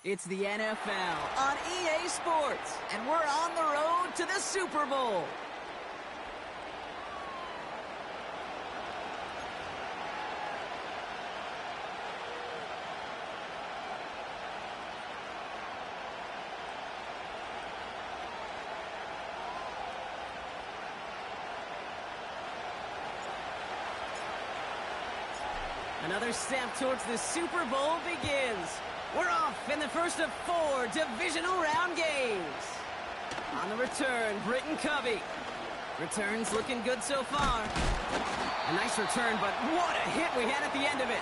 It's the NFL on EA Sports, and we're on the road to the Super Bowl. Another step towards the Super Bowl begins. We're off in the first of 4 divisional round games. On the return, Britton Covey. Returns looking good so far. A nice return, but what a hit we had at the end of it.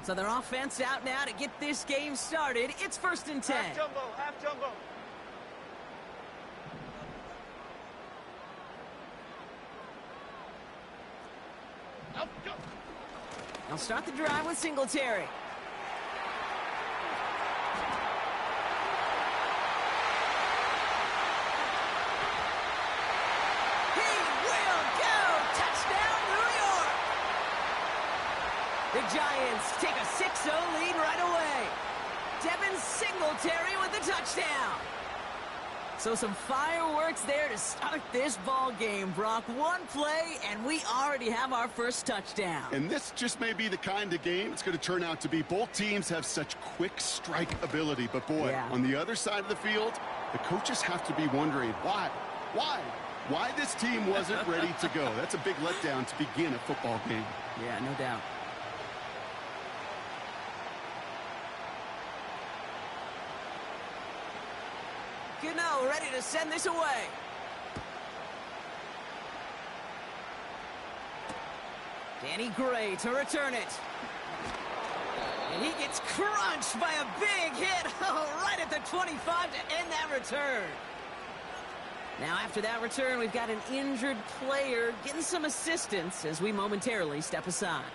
So their offense out now to get this game started. It's 1st and 10. Half jumbo, half jumbo. They'll start the drive with Singletary. He will go! Touchdown, New York! The Giants take a 6-0 lead right away. Devin Singletary with the touchdown. So some fireworks there to start this ball game, Brock. One play, and we already have our first touchdown. And this just may be the kind of game it's going to turn out to be. Both teams have such quick strike ability. But, boy, on the other side of the field, the coaches have to be wondering, why this team wasn't ready to go. That's a big letdown to begin a football game. Yeah, no doubt. Gano ready to send this away. Danny Gray to return it. And he gets crunched by a big hit right at the 25 to end that return. Now after that return, we've got an injured player getting some assistance as we momentarily step aside.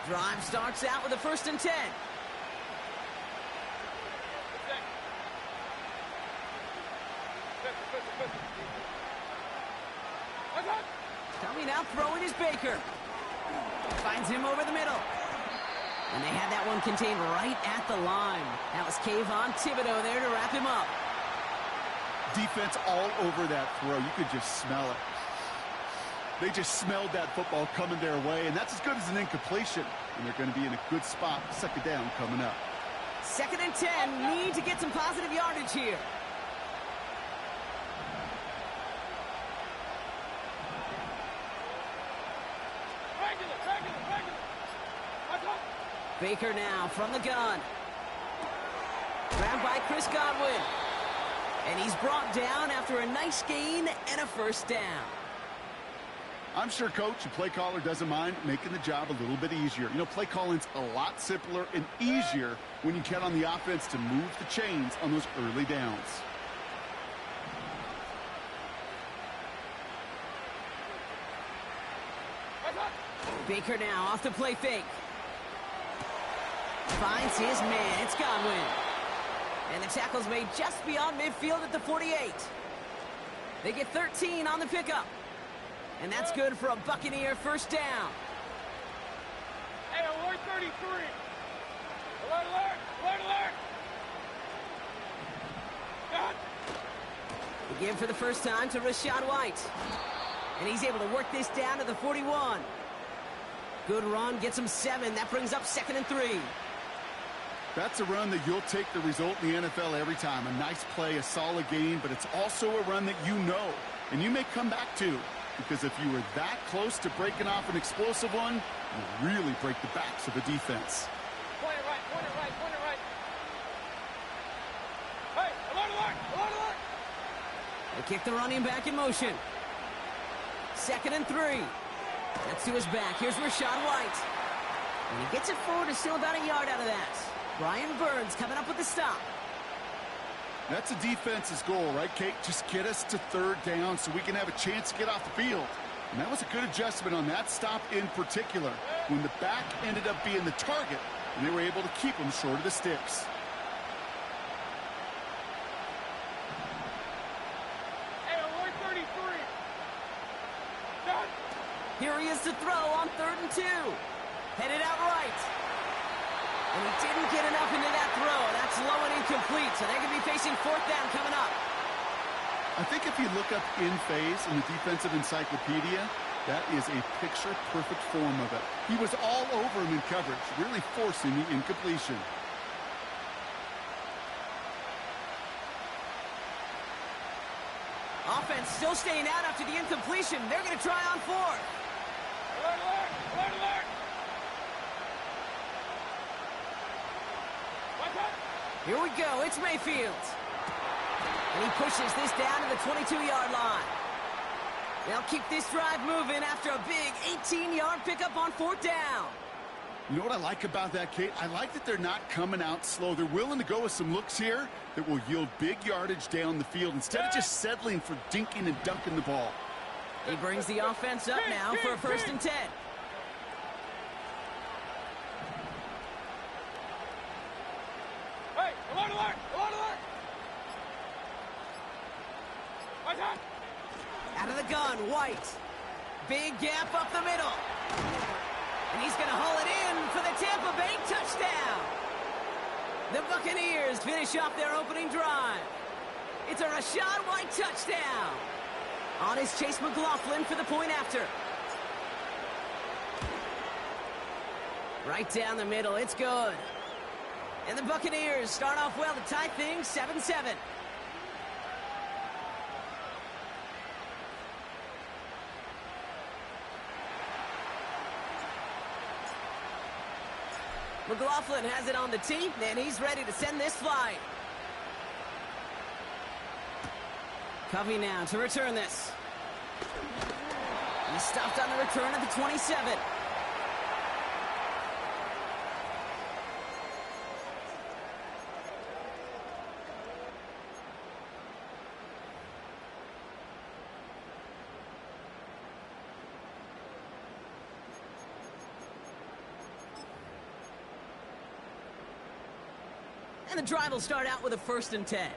Drive starts out with a 1st and 10. Coming out, throwing is Baker. Finds him over the middle. And they had that one contained right at the line. That was Kayvon Thibodeau there to wrap him up. Defense all over that throw. You could just smell it. They just smelled that football coming their way, and that's as good as an incompletion. And they're going to be in a good spot. 2nd down coming up. 2nd and 10. Need to get some positive yardage here. Baker now from the gun. Grabbed by Chris Godwin. And he's brought down after a nice gain and a 1st down. I'm sure coach and play caller doesn't mind making the job a little bit easier. You know, play calling's a lot simpler and easier when you get on the offense to move the chains on those early downs. Baker now off the play fake. Finds his man. It's Godwin. And the tackle's made just beyond midfield at the 48. They get 13 on the pickup. And that's good for a Buccaneer 1st down. Hey, alert 33. Alert, alert, alert, alert. God. They give for the first time to Rashad White. And he's able to work this down to the 41. Good run, gets him 7. That brings up 2nd and 3. That's a run that you'll take the result in the NFL every time. A nice play, a solid game, but it's also a run that you know and you may come back to. Because if you were that close to breaking off an explosive one, you really break the backs of the defense. Point it right, point it right, point it right. Hey, alert, alert, alert, alert. They kick the running back in motion. 2nd and 3. That's to his back. Here's Rashad White. And he gets it forward to still about a yard out of that. Brian Burns coming up with the stop. That's a defense's goal, right, Kate? Just get us to 3rd down so we can have a chance to get off the field. And that was a good adjustment on that stop in particular. When the back ended up being the target, and they were able to keep them short of the sticks. Hey, 33. Done. Here he is to throw on 3rd and 2. Headed out right. And he didn't get enough into that throw. That's low and incomplete, so they're going to be facing 4th down coming up. I think if you look up in phase in the defensive encyclopedia, that is a picture-perfect form of it. He was all over him in coverage, really forcing the incompletion. Offense still staying out after the incompletion. They're going to try on 4th. Alert, alert, alert, alert. What's up? Here we go. It's Mayfield. And he pushes this down to the 22-yard line. They'll keep this drive moving after a big 18-yard pickup on 4th down. You know what I like about that, Kate? I like that they're not coming out slow. They're willing to go with some looks here that will yield big yardage down the field instead of just settling for dinking and dunking the ball. He brings the offense up now for a 1st and 10. Hey, alert, alert, alert, alert. What's up? Out of the gun, White. Big gap up the middle. And he's going to haul it in for the Tampa Bay touchdown. The Buccaneers finish off their opening drive. It's a Rachaad White touchdown. On is Chase McLaughlin for the point after. Right down the middle, it's good. And the Buccaneers start off well to tie things 7-7. McLaughlin has it on the tee, and he's ready to send this flying. Covey now to return this. He stopped on the return at the 27. And the drive will start out with a 1st and 10.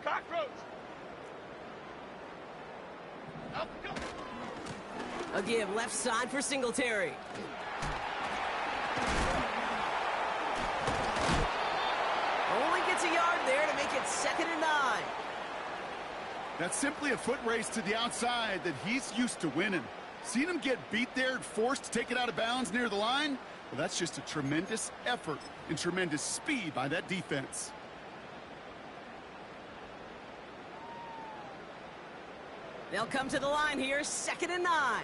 Cockroach. Up, go. A give left side for Singletary. Only gets a yard there to make it 2nd and 9. That's simply a foot race to the outside that he's used to winning. Seen him get beat there and forced to take it out of bounds near the line? Well, that's just a tremendous effort and tremendous speed by that defense. They'll come to the line here, 2nd and 9.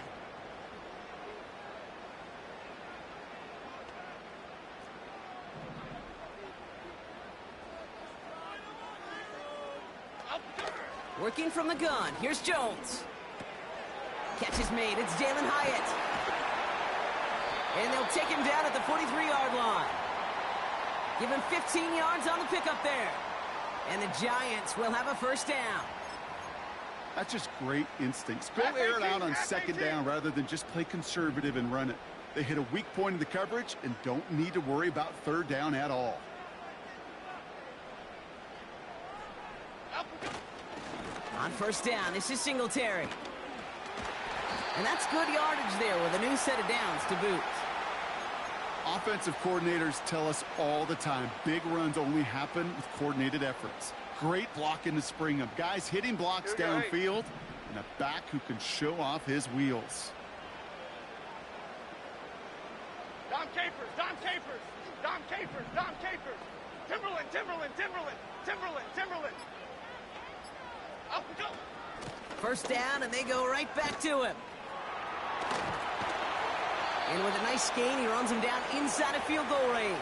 Working from the gun, here's Jones. Catch is made, it's Jalen Hyatt. And they'll take him down at the 43-yard line. Give him 15 yards on the pickup there. And the Giants will have a 1st down. That's just great instincts. Go air it out on 2nd down rather than just play conservative and run it. They hit a weak point in the coverage and don't need to worry about 3rd down at all. On 1st down, this is Singletary. And that's good yardage there with a new set of downs to boot. Offensive coordinators tell us all the time, big runs only happen with coordinated efforts. Great blocking to spring them. Guys hitting blocks downfield, and a back who can show off his wheels. Dom Capers, Dom Capers, Dom Capers, Dom Capers. Timberland, Timberland, Timberland, Timberland, Timberland. Up we go. 1st down, and they go right back to him. And with a nice gain, he runs him down inside of field goal range.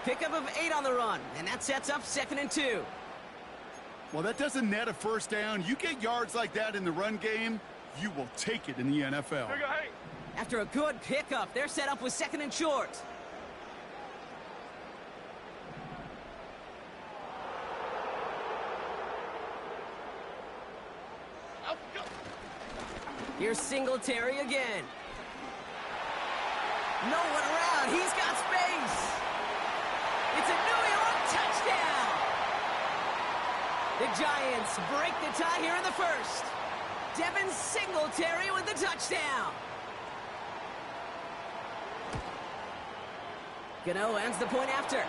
Pickup of 8 on the run, and that sets up 2nd and 2. Well, that doesn't net a 1st down. You get yards like that in the run game, you will take it in the NFL. After a good pickup, they're set up with 2nd and short. Here's Singletary again. No one around. He's got space. It's a New York touchdown. The Giants break the tie here in the first. Devin Singletary with the touchdown. Gano ends the point after.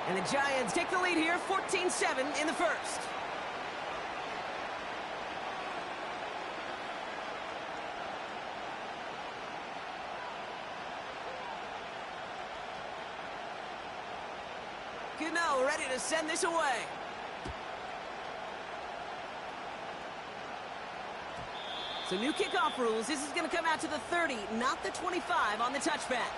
And the Giants take the lead here, 14-7 in the first. Gano ready to send this away. So new kickoff rules. This is going to come out to the 30, not the 25 on the touchback.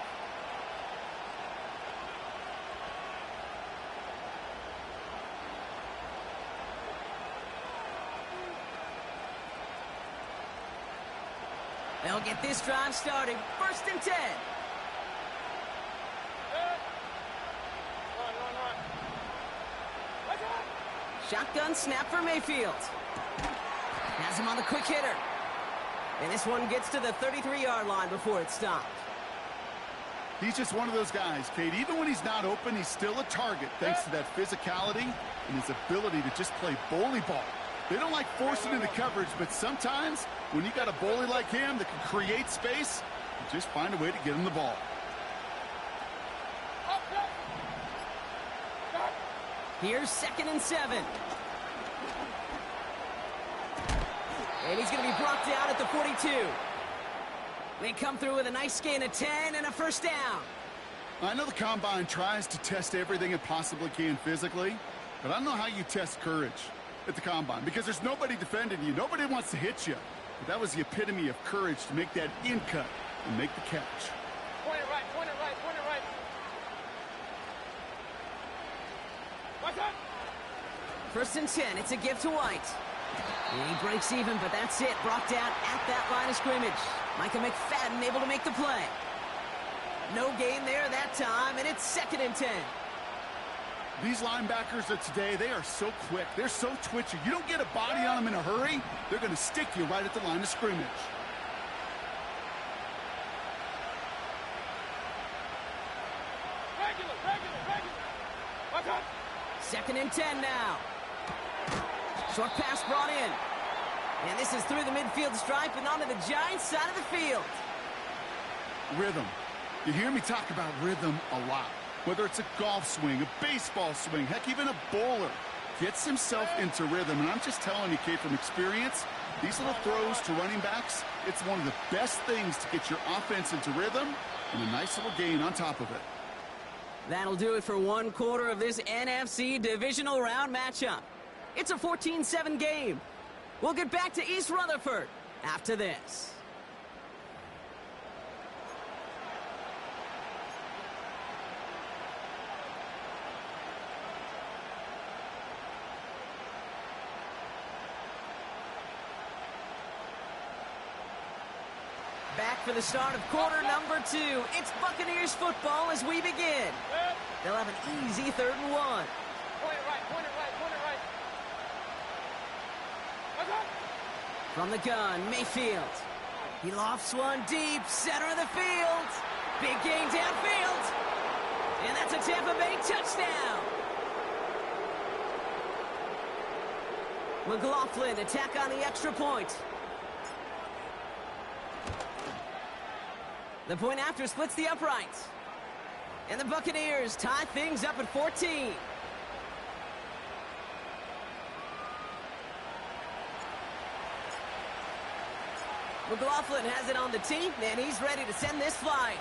They'll get this drive started. First and 10. Shotgun snap for Mayfield. Has him on the quick hitter. And this one gets to the 33-yard line before it's stopped. He's just one of those guys, Kate. Even when he's not open, he's still a target thanks to that physicality and his ability to just play bully ball. They don't like forcing into coverage, but sometimes when you got a bully like him that can create space, you just find a way to get him the ball. Here's 2nd and 7. And he's going to be brought down at the 42. They come through with a nice gain of 10 and a first down. I know the Combine tries to test everything it possibly can physically, but I don't know how you test courage at the Combine because there's nobody defending you. Nobody wants to hit you. But that was the epitome of courage to make that in cut and make the catch. Point it right, point it right, point it right. What's up? 1st and 10. It's a give to White. And he breaks even, but that's it. Brought down at that line of scrimmage. Micah McFadden able to make the play. No gain there that time, and it's 2nd and 10. These linebackers of today, they are so quick. They're so twitchy. You don't get a body on them in a hurry, they're going to stick you right at the line of scrimmage. Regular. What's up? 2nd and 10 now. Short pass brought in. And this is through the midfield stripe and onto the Giants side of the field. Rhythm. You hear me talk about rhythm a lot. Whether it's a golf swing, a baseball swing, heck, even a bowler gets himself into rhythm. And I'm just telling you, Kate, from experience, these little throws to running backs, it's one of the best things to get your offense into rhythm and a nice little gain on top of it. That'll do it for one quarter of this NFC Divisional Round matchup. It's a 14-7 game. We'll get back to East Rutherford after this. Back for the start of quarter number 2. It's Buccaneers football as we begin. They'll have an easy 3rd and 1. Point it right, point it right, point it right. What's up? From the gun, Mayfield. He lofts one deep, center of the field. Big gain downfield. And that's a Tampa Bay touchdown. McLaughlin attack on the extra point. The point after splits the uprights. And the Buccaneers tie things up at 14. McLaughlin has it on the tee, and he's ready to send this flying.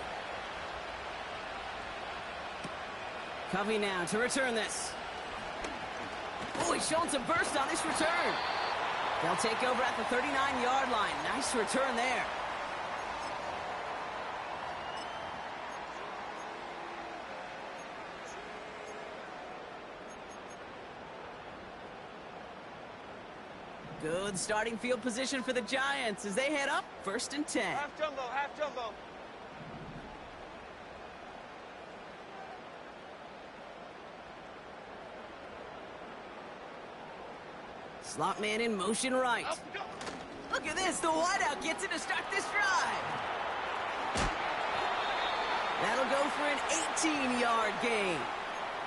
Covey now to return this. Oh, he's showing some burst on this return. They'll take over at the 39-yard line. Nice return there. Good starting field position for the Giants as they head up 1st and 10. Half jumbo, half jumbo. Slot man in motion right. Up, go. A look at this. The wideout gets it to start this drive. That'll go for an 18-yard gain.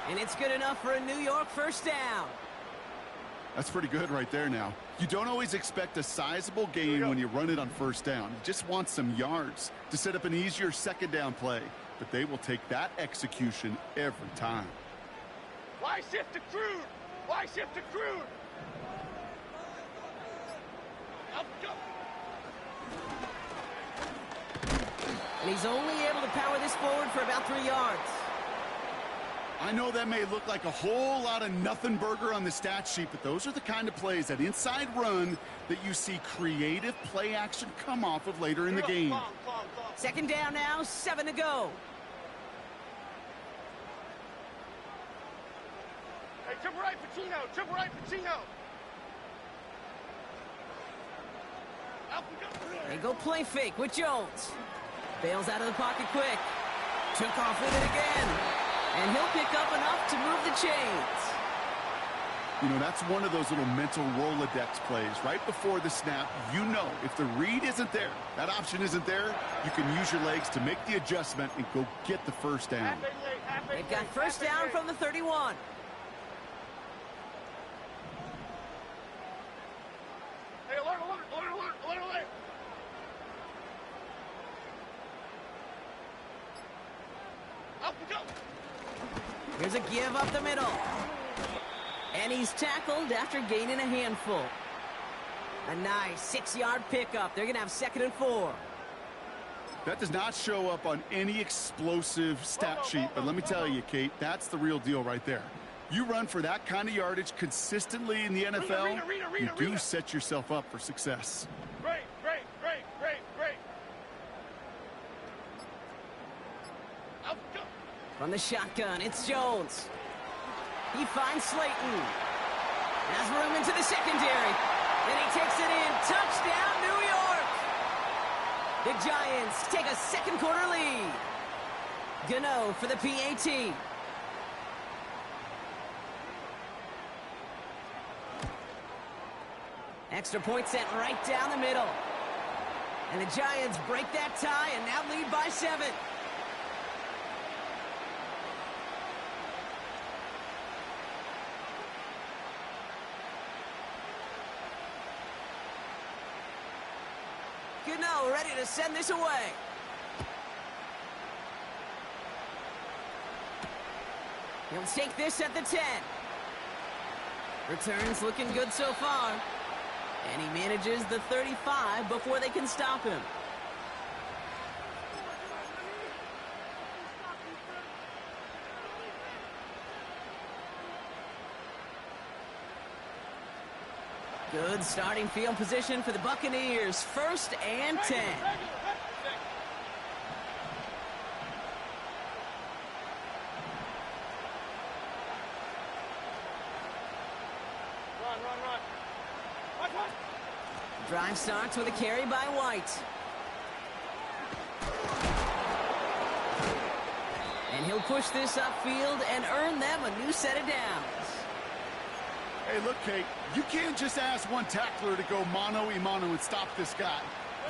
And it's good enough for a New York first down. That's pretty good right there now. You don't always expect a sizable gain when you run it on first down. You just want some yards to set up an easier second down play. But they will take that execution every time. Why shift to Crude? Why shift to Crude? Up, go. And he's only able to power this forward for about 3 yards. I know that may look like a whole lot of nothing burger on the stat sheet, but those are the kind of plays, that inside run, that you see creative play action come off of later in the game. Second down now, 7 to go. Hey, triple right, Pacino. Triple right, Pacino. Up we go. They go play fake with Jones. Bails out of the pocket quick. Took off with it again. And he'll pick up enough to move the chains. You know, that's one of those little mental Rolodex plays. Right before the snap, you know if the read isn't there, that option isn't there, you can use your legs to make the adjustment and go get the first down. They've got first down from the 31. Hey, alert, alert, alert, alert, alert, alert. Up we go. Here's a give up the middle. And he's tackled after gaining a handful. A nice 6-yard pickup. They're going to have 2nd and 4. That does not show up on any explosive stat sheet, but let me tell you, Kate, that's the real deal right there. You run for that kind of yardage consistently in the NFL, you do set yourself up for success. Great, great, great, great, great. Up we go. From the shotgun, it's Jones. He finds Slayton. Has room into the secondary. Then he takes it in. Touchdown, New York! The Giants take a second quarter lead. Gano for the PAT. Extra point sent right down the middle. And the Giants break that tie and now lead by 7. Gano ready to send this away. He'll take this at the 10. Returns looking good so far. And he manages the 35 before they can stop him. Good starting field position for the Buccaneers. 1st and 10. Run, run, run. Run, run. Drive starts with a carry by White. And he'll push this upfield and earn them a new set of downs. Hey, look, Kate, you can't just ask one tackler to go mano-a-mano and stop this guy.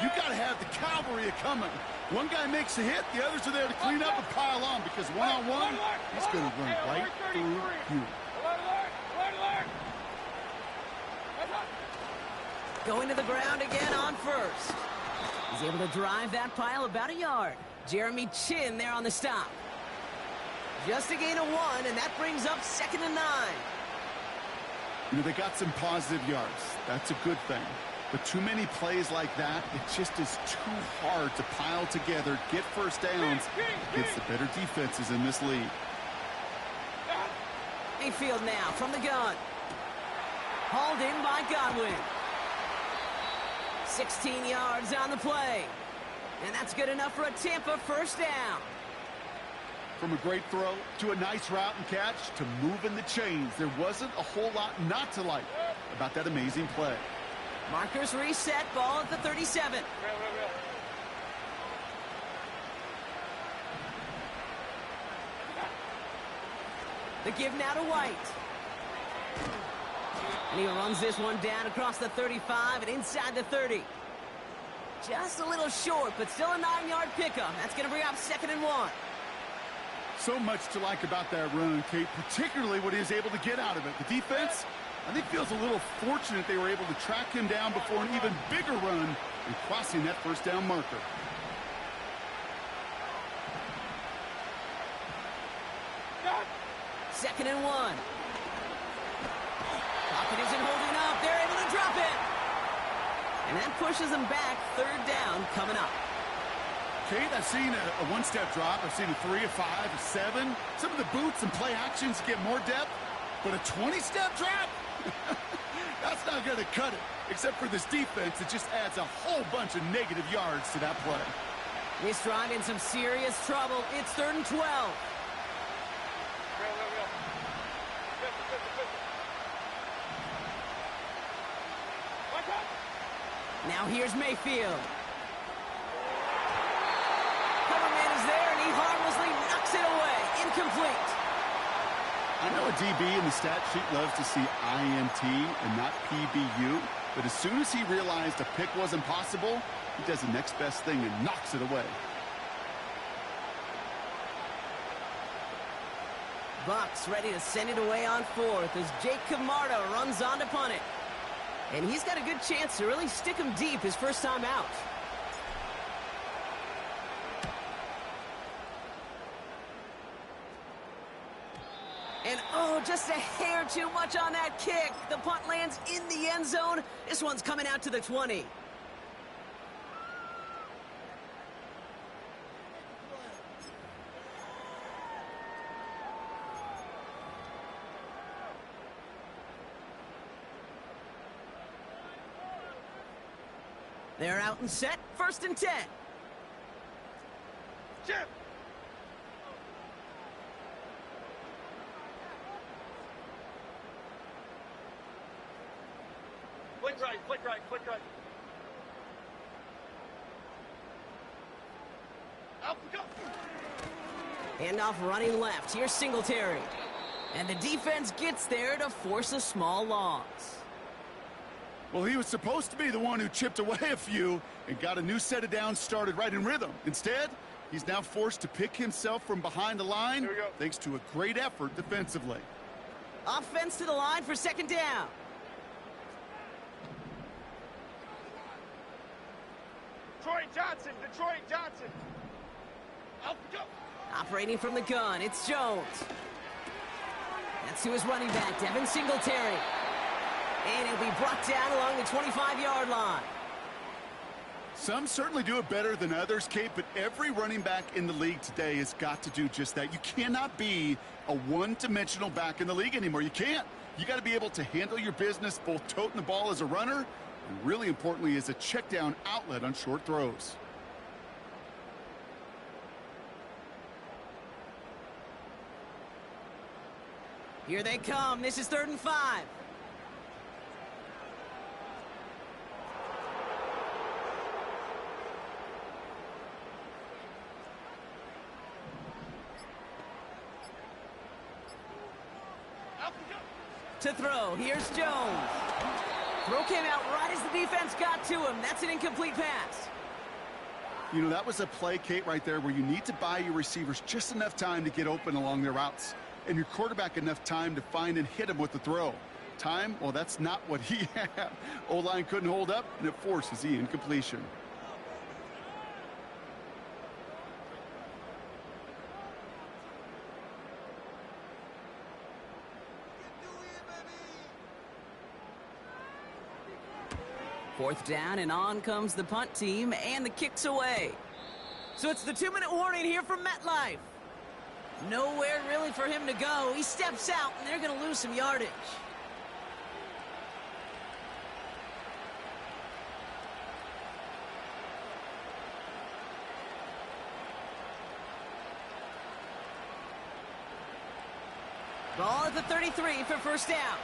You got to have the cavalry coming. One guy makes a hit, the others are there to clean up and pile on, because one-on-one, he's going to run right through you. Alert, alert, alert, alert. Going to the ground again on first. He's able to drive that pile about a yard. Jeremy Chin there on the stop. Just a gain of 1, and that brings up 2nd and 9. You know, they got some positive yards. That's a good thing. But too many plays like that, it just is too hard to pile together, get first downs against the better defenses in this league. Mayfield now from the gun. Hauled in by Godwin. 16 yards on the play. And that's good enough for a Tampa first down. From a great throw to a nice route and catch to moving the chains, there wasn't a whole lot not to like about that amazing play. Markers reset, ball at the 37. The give now to White. And he runs this one down across the 35 and inside the 30. Just a little short, but still a 9-yard pickup. That's going to bring up 2nd and 1. So much to like about that run, Kate, particularly what he was able to get out of it. The defense, I think, feels a little fortunate they were able to track him down before an even bigger run and crossing that first down marker. Second and 1. Pocket isn't holding up. They're able to drop it. And that pushes them back. 3rd down coming up. Kate, I've seen a one-step drop. I've seen a 3, a 5, a 7. Some of the boots and play actions get more depth, but a 20-step drop? That's not going to cut it. Except for this defense, it just adds a whole bunch of negative yards to that play. This drive in some serious trouble. It's 3rd and 12. Now here's Mayfield. Coverman is there, and he harmlessly knocks it away. Incomplete. I know a DB in the stat sheet loves to see IMT and not PBU, but as soon as he realized a pick wasn't possible, he does the next best thing and knocks it away. Bucs ready to send it away on 4th as Jake Camarda runs on to punt it. And he's got a good chance to really stick him deep his first time out. And, oh, just a hair too much on that kick. The punt lands in the end zone. This one's coming out to the 20. They're out and set. 1st and 10. Chip. Flick right, flick right, flick right. Out we go. Handoff running left. Here's Singletary. And the defense gets there to force a small loss. Well, he was supposed to be the one who chipped away a few and got a new set of downs started right in rhythm. Instead, he's now forced to pick himself from behind the line thanks to a great effort defensively. Offense to the line for 2nd down. Detroit Johnson. Out we go. Operating from the gun, it's Jones. That's to his running back, Devin Singletary. And he'll be brought down along the 25-yard line. Some certainly do it better than others, Kate, but every running back in the league today has got to do just that. You cannot be a one-dimensional back in the league anymore. You can't. You got to be able to handle your business, both toting the ball as a runner and really importantly as a check-down outlet on short throws. Here they come. This is 3rd and 5. To throw. Here's Jones. Throw came out right as the defense got to him. That's an incomplete pass. You know, that was a play, Kate, right there where you need to buy your receivers just enough time to get open along their routes and your quarterback enough time to find and hit him with the throw. Time, well, that's not what he had. O-line couldn't hold up, and it forces the incompletion. Fourth down, and on comes the punt team, and the kick's away. So it's the 2-minute warning here from MetLife. Nowhere really for him to go. He steps out, and they're going to lose some yardage. Ball at the 33 for first down.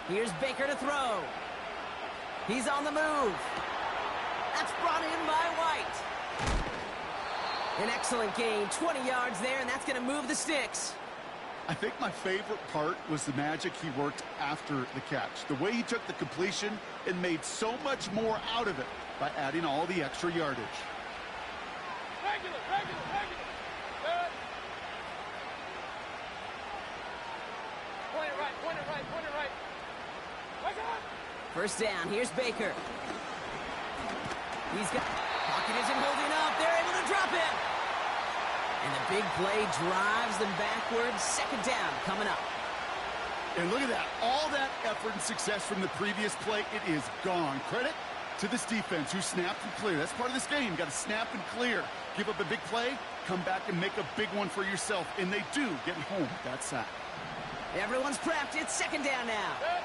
Here's Baker to throw. He's on the move. That's brought in by White. An excellent gain, 20 yards there, and that's going to move the sticks. I think my favorite part was the magic he worked after the catch. The way he took the completion and made so much more out of it by adding all the extra yardage. Regular. Good. Point it right. Watch out. First down, here's Baker. He's got... Pocket isn't holding up. They're able to drop it. And the big play drives them backwards. Second down coming up. And look at that. All that effort and success from the previous play, it is gone. Credit to this defense who snapped and clear. That's part of this game. Got to snap and clear. Give up a big play, come back and make a big one for yourself. And they do get home with that sack. Everyone's prepped. It's second down now. Good.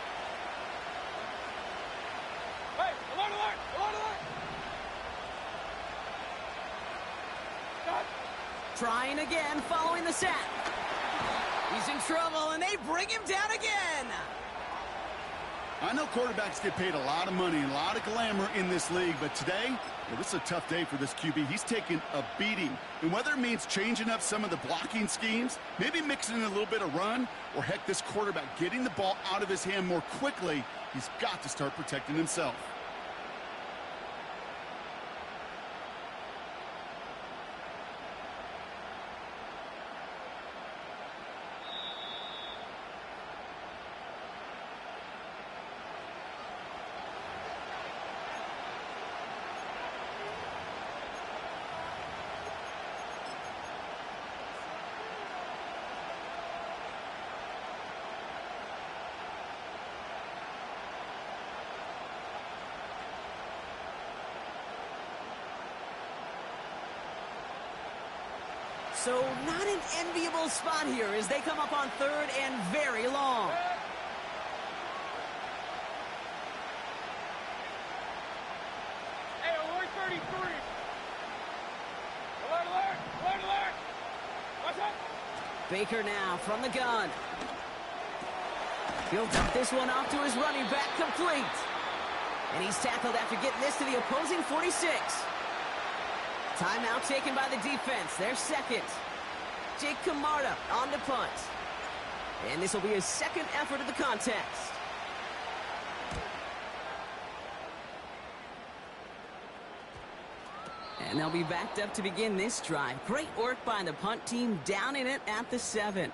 Hey, alert. Stop. Trying again following the sack. He's in trouble, and they bring him down again. I know quarterbacks get paid a lot of money and a lot of glamour in this league, but today, well, this is a tough day for this QB. He's taking a beating. And whether it means changing up some of the blocking schemes, maybe mixing in a little bit of run, or heck, this quarterback getting the ball out of his hand more quickly, he's got to start protecting himself. So not an enviable spot here as they come up on third and very long. Hey, alert 33. Alert. Watch out. Baker now from the gun. He'll dump this one off to his running back, complete. And he's tackled after getting this to the opposing 46. Timeout taken by the defense. Their second. Jake Camarda on the punt. And this will be his second effort of the contest. And they'll be backed up to begin this drive. Great work by the punt team, down in it at the 7.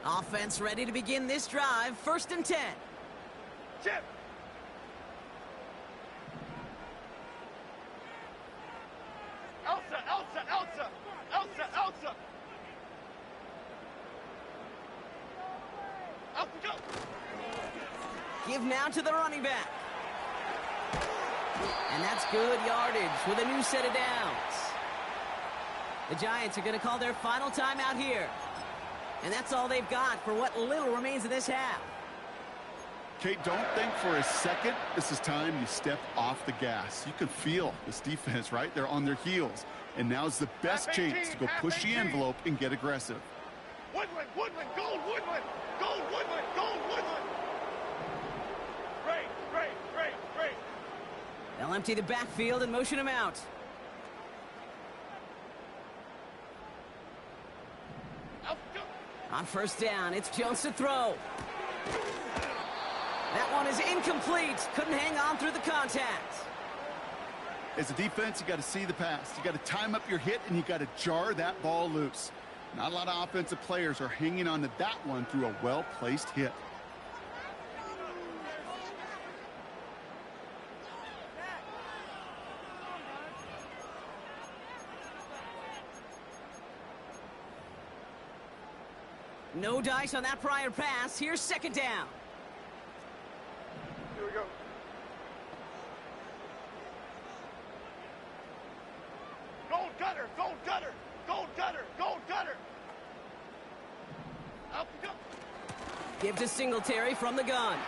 Offense ready to begin this drive. First and 10. Chip. Elsa. Elsa, go. Give now to the running back. And that's good yardage with a new set of downs. The Giants are going to call their final timeout here. And that's all they've got for what little remains of this half. Kate, don't think for a second this is time you step off the gas. You can feel this defense, right? They're on their heels. And now's the best chance to go push the envelope and get aggressive. Woodland, gold Woodland. Great. They'll empty the backfield and motion him out. On first down, it's Jones to throw. That one is incomplete. Couldn't hang on through the contact. As a defense, you got to see the pass. You got to time up your hit, and you got to jar that ball loose. Not a lot of offensive players are hanging on to that one through a well-placed hit. No dice on that prior pass. Here's second down. Here we go. Gold gutter. Up we go. Give to Singletary from the gun.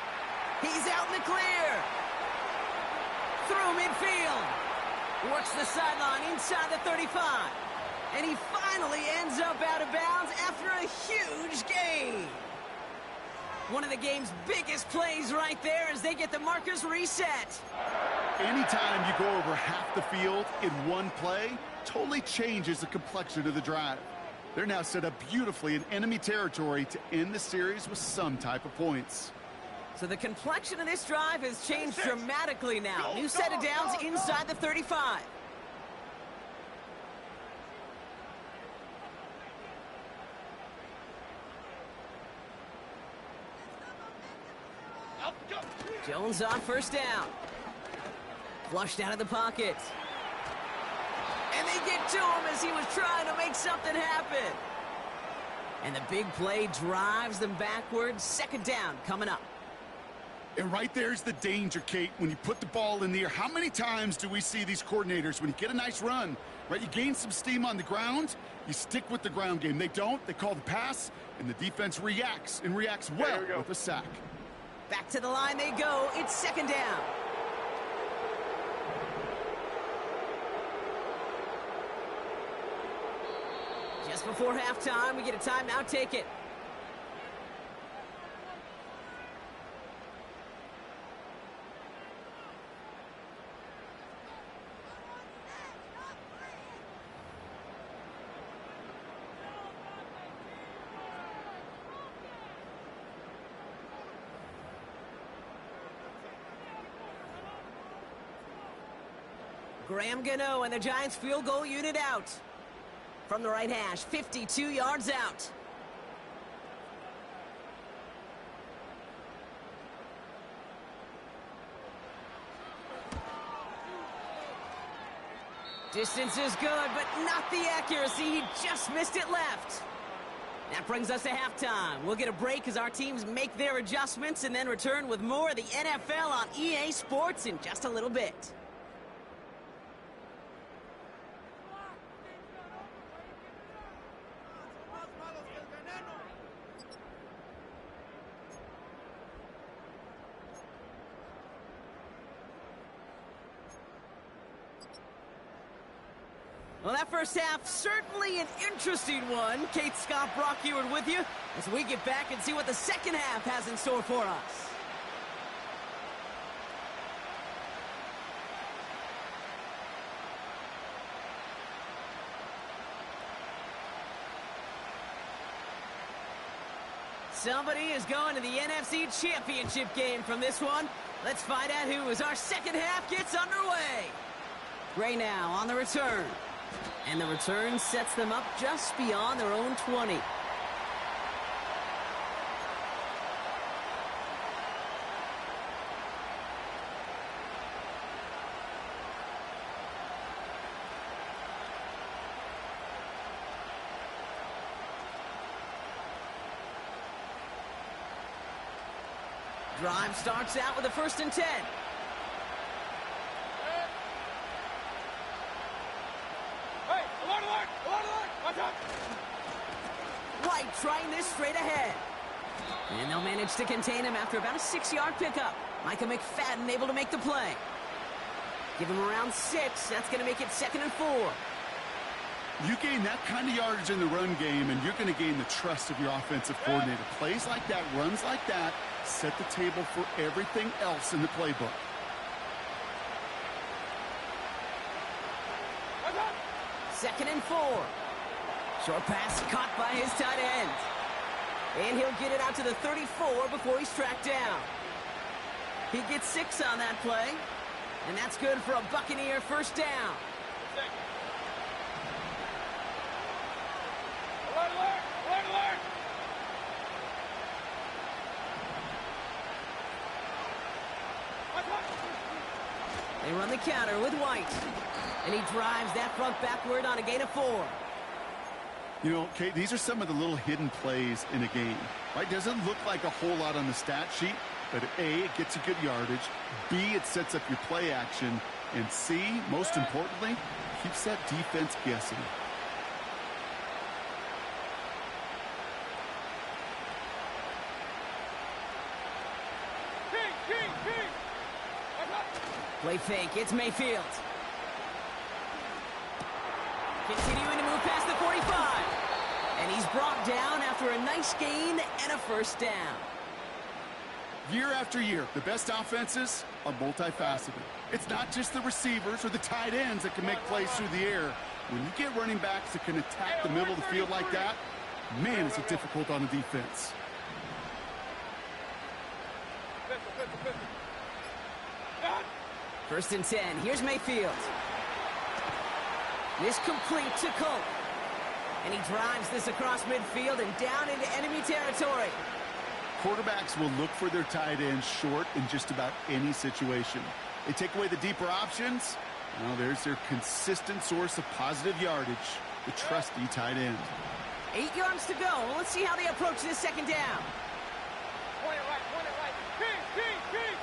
He's out in the clear. Through midfield. Works the sideline inside the 35. And he finally ends up out of bounds after a huge gain. One of the game's biggest plays right there as they get the markers reset. Anytime you go over half the field in one play, totally changes the complexion of the drive. They're now set up beautifully in enemy territory to end the series with some type of points. So the complexion of this drive has changed dramatically now. New set of downs inside the 35. Jones on first down. Flushed out of the pocket. And they get to him as he was trying to make something happen. And the big play drives them backwards. Second down coming up. And right there's the danger, Kate, when you put the ball in the air. How many times do we see these coordinators, when you get a nice run, right, you gain some steam on the ground, you stick with the ground game. They don't. They call the pass, and the defense reacts, and reacts well with a sack. Back to the line they go. It's second down. Just before halftime, we get a timeout. Take it. Graham Gano and the Giants field goal unit out. From the right hash, 52 yards out. Distance is good, but not the accuracy. He just missed it left. That brings us to halftime. We'll get a break as our teams make their adjustments and then return with more of the NFL on EA Sports in just a little bit. Well, that first half, certainly an interesting one. Kate Scott, Brock Eward with you as we get back and see what the second half has in store for us. Somebody is going to the NFC Championship game from this one. Let's find out who, as our second half gets underway. Gray now on the return. And the return sets them up just beyond their own 20. Drive starts out with a 1st and 10. White trying this straight ahead. And they'll manage to contain him after about a 6-yard pickup. Micah McFadden able to make the play. Give him around 6. That's going to make it 2nd and 4. You gain that kind of yardage in the run game, and you're going to gain the trust of your offensive coordinator. Plays like that, runs like that, set the table for everything else in the playbook. Second and 4. Short pass caught by his tight end. And he'll get it out to the 34 before he's tracked down. He gets 6 on that play. And that's good for a Buccaneer first down. Alert! They run the counter with White. And he drives that front backward on a gain of 4. You know, Kate, these are some of the little hidden plays in a game. Right? Doesn't look like a whole lot on the stat sheet, but A, it gets you good yardage. B, it sets up your play action. And C, most importantly, keeps that defense guessing. Play fake, it's Mayfield. Continuing to move past the 45. And he's brought down after a nice gain and a first down. Year after year, the best offenses are multifaceted. It's not just the receivers or the tight ends that can make plays through the air. When you get running backs that can attack the middle of the field like that, man, is it difficult on the defense. First and 10. Here's Mayfield. This complete to Colt. And he drives this across midfield and down into enemy territory. Quarterbacks will look for their tight ends short in just about any situation. They take away the deeper options. Well, there's their consistent source of positive yardage, the trusty tight end. 8 yards to go. Well, let's see how they approach this second down. Point it right, point it right. King.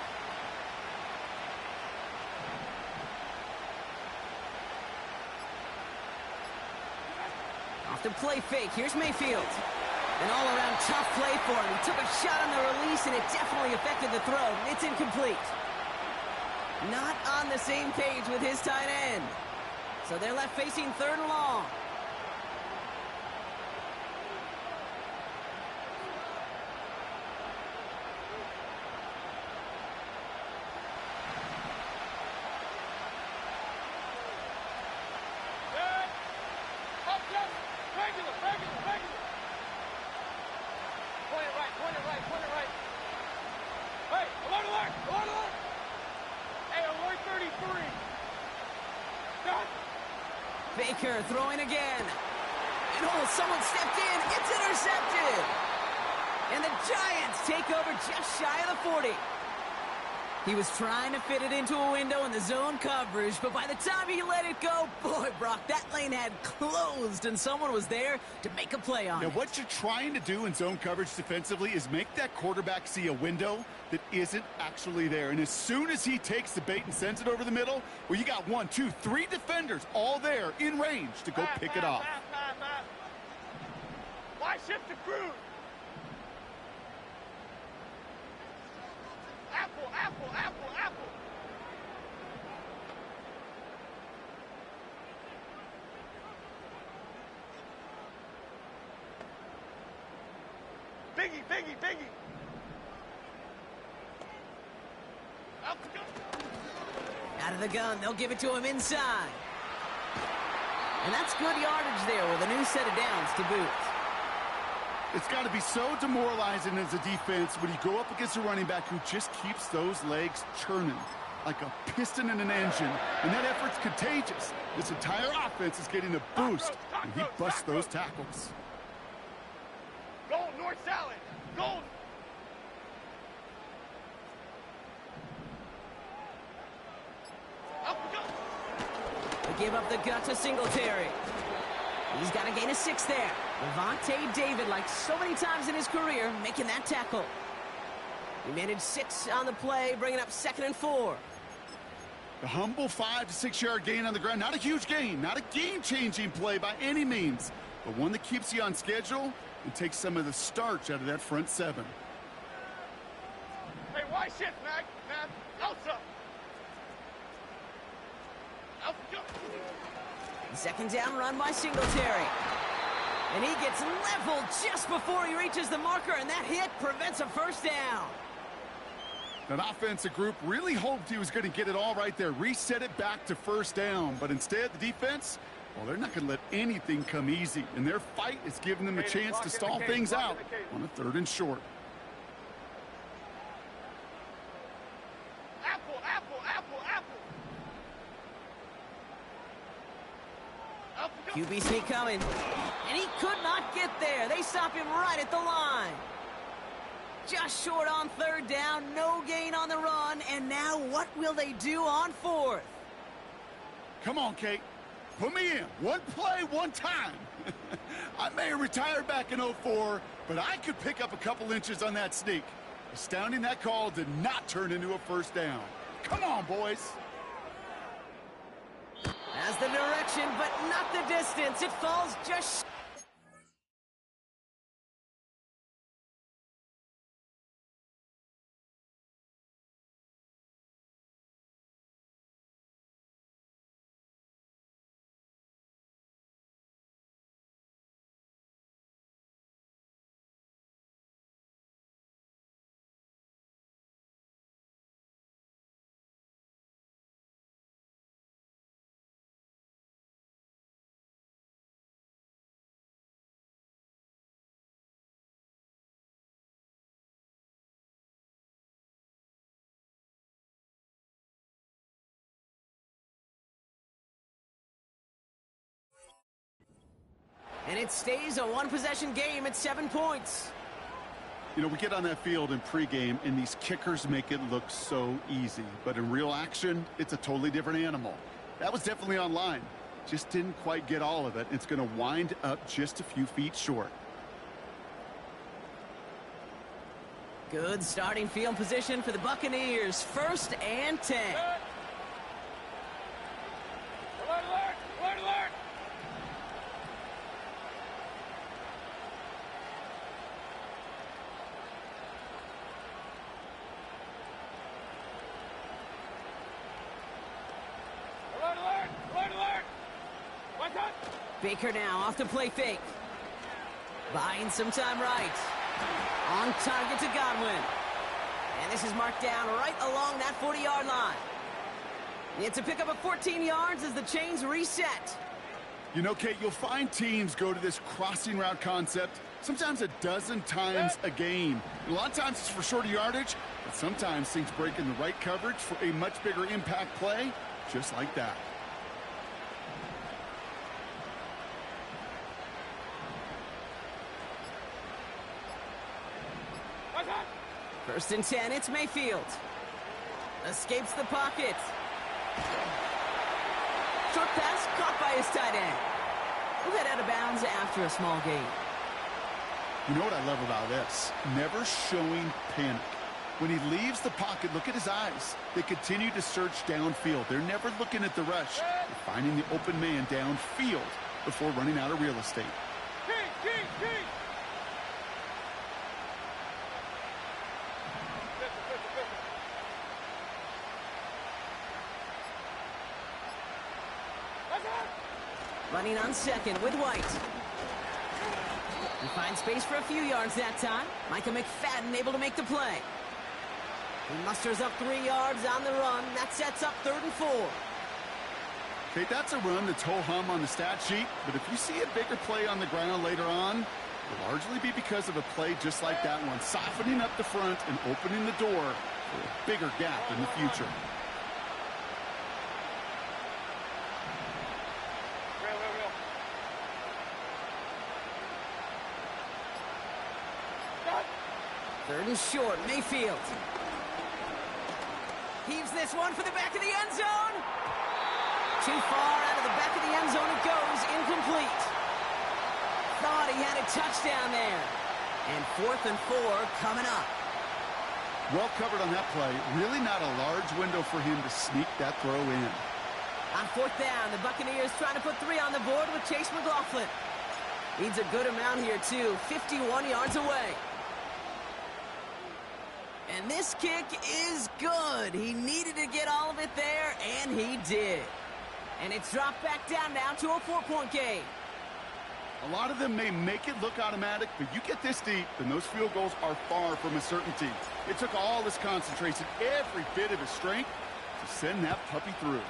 Off the play fake. Here's Mayfield. An all-around tough play for him. He took a shot on the release, and it definitely affected the throw. It's incomplete. Not on the same page with his tight end. So they're left facing third and long. Point it right. Hey, alert! Hey, alert 33. Done. Baker throwing again. And oh, someone stepped in. It's intercepted. And the Giants take over just shy of the 40. He was trying to fit it into a window in the zone coverage, but by the time he let it go, boy, Brock, that lane had closed, and someone was there to make a play on it. Now, what you're trying to do in zone coverage defensively is make that quarterback see a window that isn't actually there. And as soon as he takes the bait and sends it over the middle, well, you got 1, 2, 3 defenders all there in range to go pick it off. Why shift to Cruz? Apple. Biggie. Out of the gun, they'll give it to him inside. And that's good yardage there with a new set of downs to boot. It's got to be so demoralizing as a defense when you go up against a running back who just keeps those legs churning like a piston in an engine. And that effort's contagious. This entire offense is getting a boost when he busts those tackles. Gold, north salad. Gold. They give up the gut to Singletary. He's got to gain a 6 there. Levante David, like so many times in his career, making that tackle. He managed 6 on the play, bringing up 2nd and 4. The humble 5 to 6 yard gain on the ground. Not a huge gain, not a game-changing play by any means, but one that keeps you on schedule and takes some of the starch out of that front 7. Hey, why shift, Mac? Elsa. Second down run by Singletary. And he gets leveled just before he reaches the marker, and that hit prevents a first down. That offensive group really hoped he was going to get it all right there, reset it back to first down. But instead, the defense, well, they're not going to let anything come easy. And their fight is giving them a chance to stall things out on a 3rd and short. QB sneak coming. And he could not get there. They stop him right at the line. Just short on 3rd down. No gain on the run. And now what will they do on 4th? Come on, Kate. Put me in. One play, one time. I may have retired back in 04, but I could pick up a couple inches on that sneak. Astounding that call did not turn into a first down. Come on, boys. Has the direction, but not the distance. It falls just And it stays a one-possession game at 7 points. You know, we get on that field in pregame, and these kickers make it look so easy. But in real action, it's a totally different animal. That was definitely online. Just didn't quite get all of it. It's going to wind up just a few feet short. Good starting field position for the Buccaneers. 1st and 10. Alert, alert, alert, alert. Alert, alert, alert, alert. What's up? Baker now off the play fake. Buying some time right. On target to Godwin. And this is marked down right along that 40-yard line. It's a pickup of 14 yards as the chains reset. You know, Kate, you'll find teams go to this crossing route concept sometimes a dozen times a game. And a lot of times it's for shorter yardage, but sometimes things break in the right coverage for a much bigger impact play, just like that. What's up? 1st and 10, it's Mayfield. Escapes the pocket. Short pass caught by his tight end. We'll head out of bounds after a small gain. You know what I love about this? Never showing panic. When he leaves the pocket, look at his eyes. They continue to search downfield. They're never looking at the rush. They're finding the open man downfield before running out of real estate. Key. Running on 2nd with White. He finds space for a few yards that time. Micah McFadden able to make the play. He musters up 3 yards on the run. That sets up 3rd and 4. Okay, that's a run that's ho-hum on the stat sheet, but if you see a bigger play on the ground later on, it'll largely be because of a play just like that one, softening up the front and opening the door for a bigger gap in the future. Real. 3rd and short, Mayfield. Heaves this one for the back of the end zone. Too far out of the back of the end zone it goes, incomplete. Thought he had a touchdown there. And 4th and 4 coming up. Well covered on that play. Really not a large window for him to sneak that throw in. On 4th down, the Buccaneers trying to put 3 on the board with Chase McLaughlin. Needs a good amount here, too. 51 yards away. And this kick is good. He needed to get all of it there, and he did. And it's dropped back down now to a 4-point game. A lot of them may make it look automatic, but you get this deep, and those field goals are far from a certainty. It took all his concentration, every bit of his strength, to send that puppy through.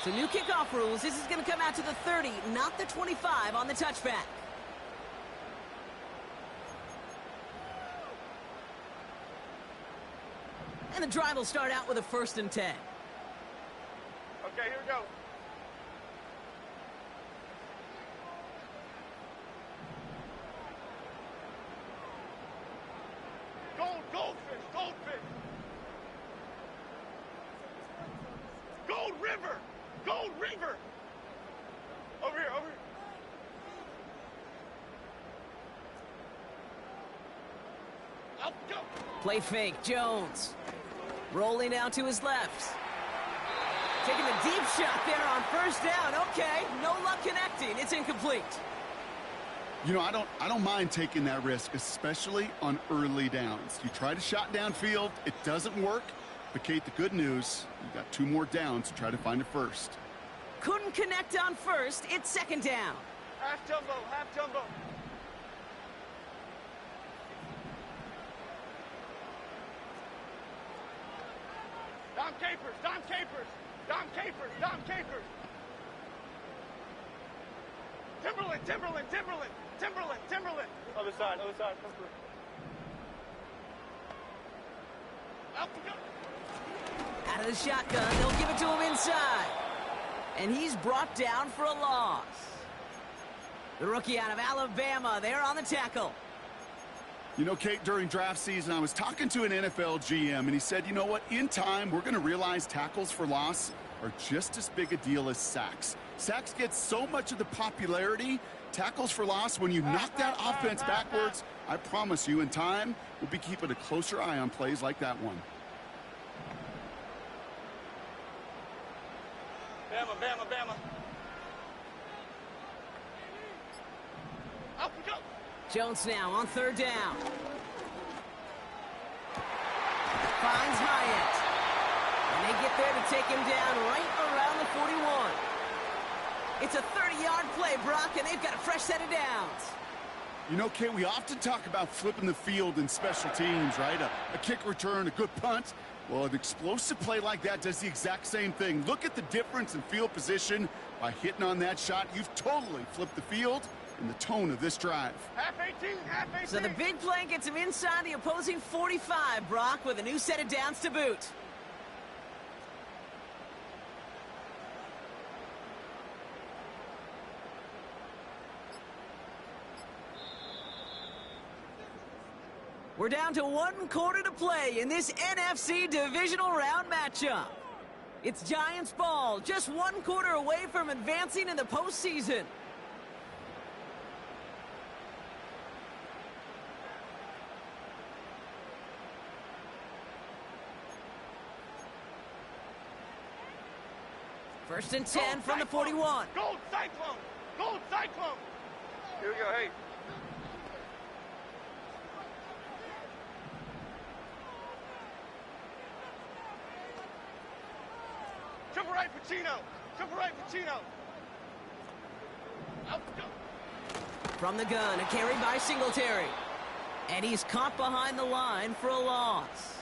So new kickoff rules. This is going to come out to the 30, not the 25 on the touchback. And the drive will start out with a 1st and 10. Okay, here we go. Goldfish. Gold River. Over here. Up, go. Play fake, Jones. Rolling out to his left. Taking a deep shot there on 1st down. Okay, no luck connecting. It's incomplete. You know, I don't mind taking that risk, especially on early downs. You try to shot downfield, it doesn't work. But, Kate, the good news, you got 2 more downs to try to find a 1st. Couldn't connect on 1st. It's 2nd down. Half jumbo. Dom Capers. Timberland. Other side. Out of the shotgun, they'll give it to him inside. And he's brought down for a loss. The rookie out of Alabama there on the tackle. You know, Kate, during draft season, I was talking to an NFL GM, and he said, you know what, in time, we're going to realize tackles for loss are just as big a deal as sacks. Sacks get so much of the popularity. Tackles for loss, when you knock that offense backwards, I promise you, in time, we'll be keeping a closer eye on plays like that one. Bama, Bama, Bama. Up we go. Jones now on third down. Finds Hyatt. And they get there to take him down right around the 41. It's a 30-yard play, Brock, and they've got a fresh set of downs. You know, Kate, we often talk about flipping the field in special teams, right? A kick return, a good punt. Well, an explosive play like that does the exact same thing. Look at the difference in field position. By hitting on that shot, you've totally flipped the field and the tone of this drive. Half 18, half 18. So the big play gets him inside the opposing 45, Brock, with a new set of downs to boot. We're down to 1 quarter to play in this NFC Divisional Round matchup. It's Giants ball, just 1 quarter away from advancing in the postseason. First and 10 from the 41. Gold Cyclone! Gold Cyclone! Here we go, hey. Triple right for Chino! Triple right for Chino! Out we go! From the gun, a carry by Singletary. And he's caught behind the line for a loss.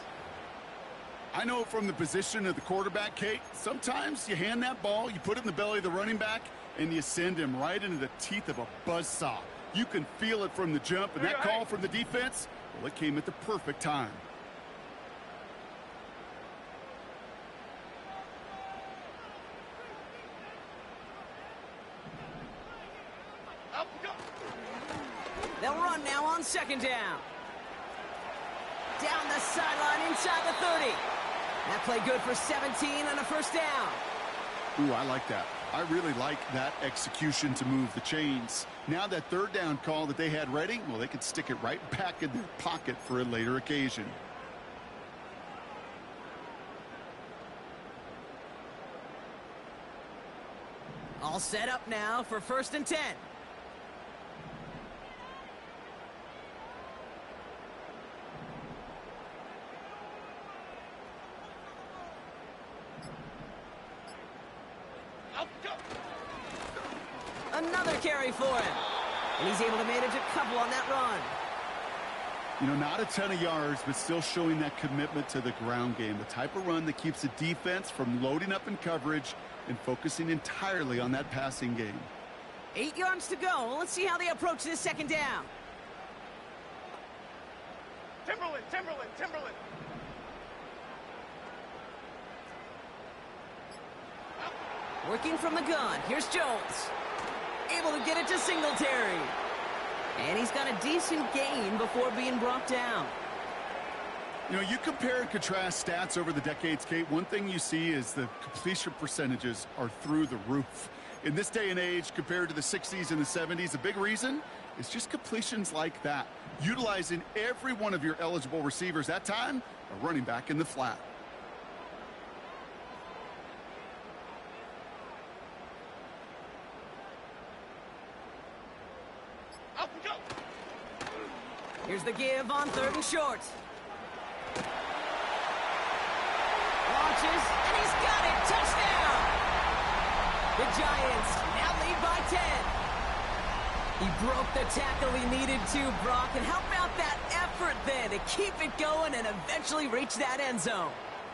I know from the position of the quarterback, Kate, sometimes you hand that ball, you put it in the belly of the running back, and you send him right into the teeth of a buzzsaw. You can feel it from the jump, and that call from the defense, well, it came at the perfect time. Up we go! They'll run now on second down. Down the sideline inside the 30. That play good for 17 and a first down. Ooh, I like that. I really like that execution to move the chains. Now that third down call that they had ready, well, they could stick it right back in their pocket for a later occasion. All set up now for first and 10. Another carry for him. And he's able to manage a couple on that run. You know, not a ton of yards, but still showing that commitment to the ground game. The type of run that keeps the defense from loading up in coverage and focusing entirely on that passing game. 8 yards to go. Well, let's see how they approach this second down. Timberland, Timberland, Timberland. Working from the gun. Here's Jones. Able to get it to Singletary. And he's got a decent gain before being brought down. You know, you compare and contrast stats over the decades, Kate. One thing you see is the completion percentages are through the roof. In this day and age, compared to the 60s and the 70s, a big reason is just completions like that. Utilizing every one of your eligible receivers. That time, a running back in the flat. Up we go! Here's the give on third and short. Launches, and he's got it. Touchdown! The Giants now lead by 10. He broke the tackle he needed to, Brock. And how about that effort then to keep it going and eventually reach that end zone?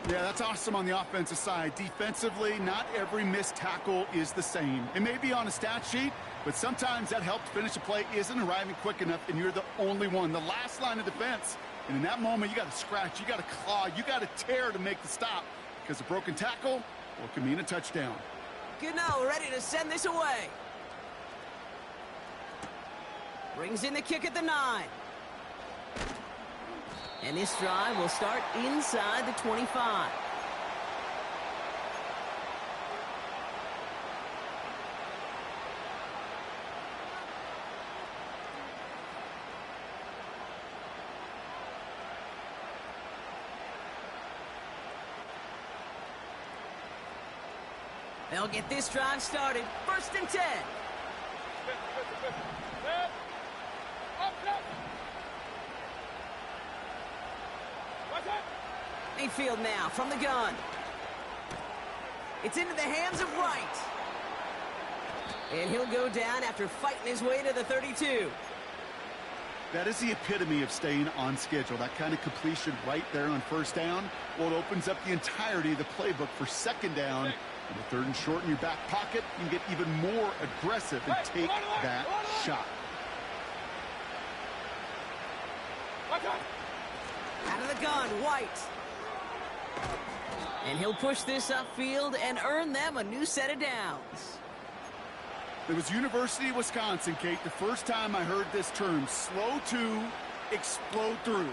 Yeah, that's awesome on the offensive side. Defensively, not every missed tackle is the same. It may be on a stat sheet, but sometimes that help to finish a play isn't arriving quick enough, and you're the only one, the last line of defense. And in that moment, you got to scratch, you got to claw, you got to tear to make the stop, because a broken tackle, well, it can mean a touchdown. Gano ready to send this away. Brings in the kick at the 9. And this drive will start inside the 25. They'll get this drive started. 1st and 10. Mayfield now from the gun. It's into the hands of Wright. And he'll go down after fighting his way to the 32. That is the epitome of staying on schedule. That kind of completion right there on 1st down. Well, it opens up the entirety of the playbook for 2nd down. And the 3rd and short in your back pocket, you can get even more aggressive and take that shot. Out of the gun, White. And he'll push this upfield and earn them a new set of downs. It was University of Wisconsin, Kate, the first time I heard this term, slow to explode through.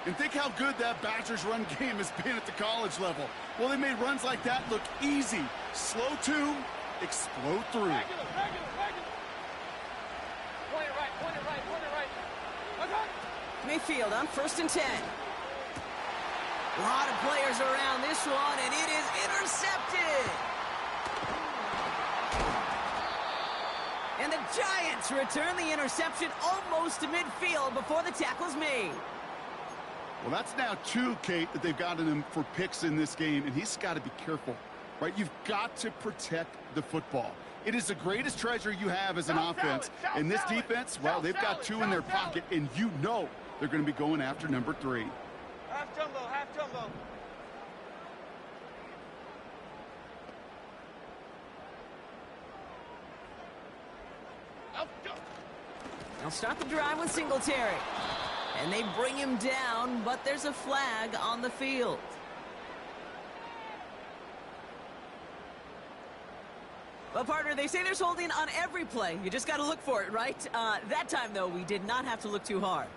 And think how good that Badgers run game has been at the college level. Well, they made runs like that look easy. Slow to explode through. Regular. Point it right. Mayfield on 1st and 10. A lot of players around this one, and it is intercepted. And the Giants return the interception almost to midfield before the tackle's made. Well, that's now 2, Kate, that they've gotten him for picks in this game, and he's got to be careful, right? You've got to protect the football. It is the greatest treasure you have as an offense. And this defense, well, they've got 2 in their pocket, and you know they're going to be going after number 3. Half jumbo. They'll start the drive with Singletary. And they bring him down, but there's a flag on the field. Well, partner, they say there's holding on every play. You just got to look for it, right? That time, though, we did not have to look too hard.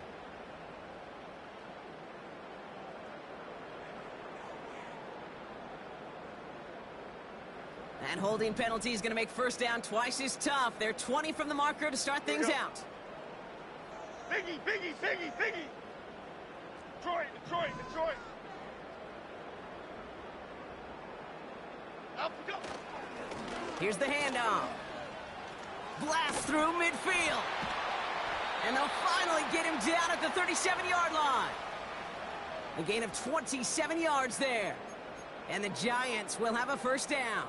And holding penalty is going to make 1st down twice as tough. They're 20 from the marker to start things out. Biggie. Detroit. Up we go. Here's the handoff. Blast through midfield. And they'll finally get him down at the 37-yard line. A gain of 27 yards there. And the Giants will have a 1st down.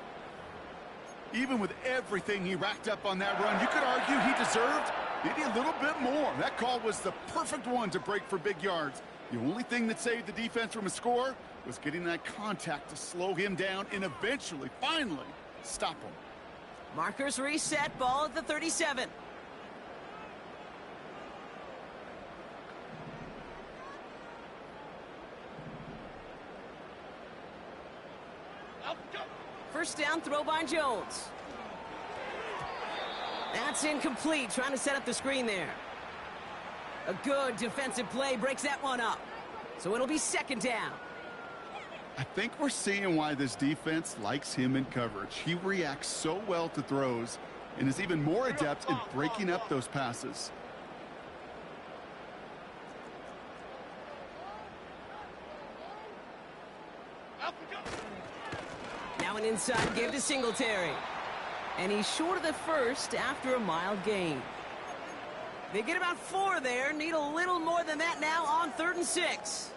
Even with everything he racked up on that run, you could argue he deserved maybe a little bit more. That call was the perfect one to break for big yards. The only thing that saved the defense from a score was getting that contact to slow him down and eventually, finally, stop him. Markers reset, ball at the 37. Up we go. 1st down, throw by Jones. That's incomplete, trying to set up the screen there. A good defensive play breaks that one up. So it'll be 2nd down. I think we're seeing why this defense likes him in coverage. He reacts so well to throws and is even more adept in breaking up those passes. Up we go. Now an inside give to Singletary. And he's short of the 1st after a mild gain. They get about 4 there. Need a little more than that now on 3rd and 6.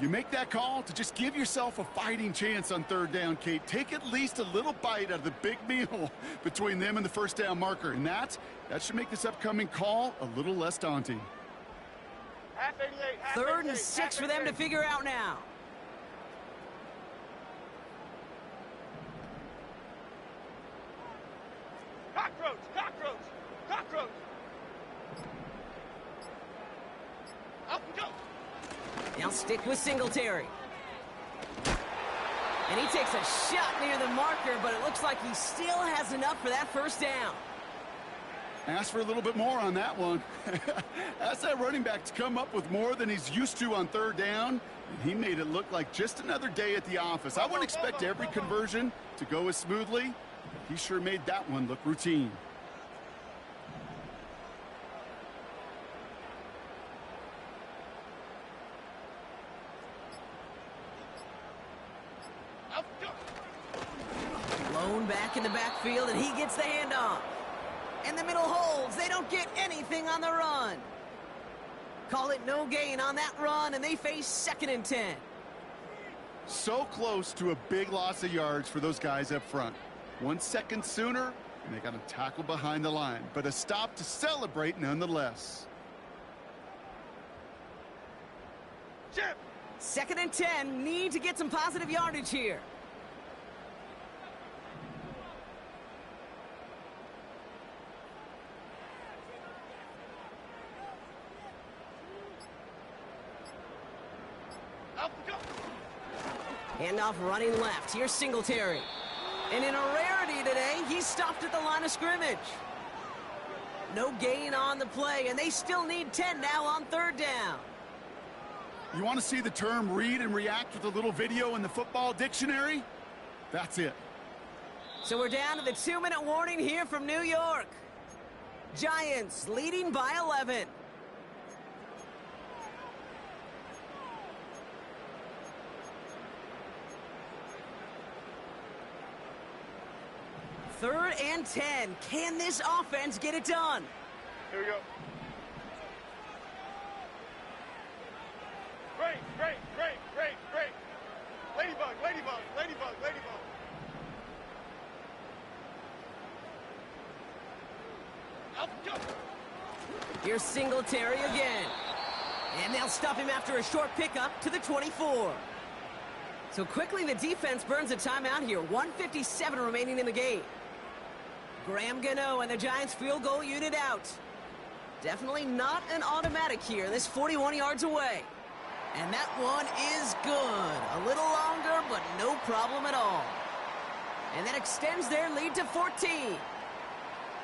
You make that call to just give yourself a fighting chance on 3rd down, Kate. Take at least a little bite out of the big meal between them and the 1st down marker. And that should make this upcoming call a little less daunting. Half 88. 3rd and 6 for them to figure out now. Cockroach. Up we go. They'll stick with Singletary. And he takes a shot near the marker, but it looks like he still has enough for that first down. Ask for a little bit more on that one. Ask that running back to come up with more than he's used to on third down. And he made it look like just another day at the office. I wouldn't expect every conversion to go as smoothly. He sure made that one look routine. Blown back in the backfield, and he gets the handoff. And the middle holds. They don't get anything on the run. Call it no gain on that run, and they face 2nd and 10. So close to a big loss of yards for those guys up front. 1 second sooner, and they got him tackled behind the line. But a stop to celebrate nonetheless. Chip. 2nd and 10. Need to get some positive yardage here. Handoff running left. Here's Singletary. And in a rarity today, he's stopped at the line of scrimmage. No gain on the play, and they still need 10 now on 3rd down. You want to see the term read and react with a little video in the football dictionary? That's it. So we're down to the 2-minute warning here from New York. Giants leading by 11. Third and 10. Can this offense get it done? Here we go. Great, great, great, great, great. Ladybug, ladybug, ladybug, ladybug. Up, go. Here's Singletary again. And they'll stop him after a short pickup to the 24. So quickly the defense burns a timeout here. 1:57 remaining in the game. Graham Gano and the Giants field goal unit out. Definitely not an automatic here. This 41 yards away. And that one is good. A little longer, but no problem at all. And that extends their lead to 14.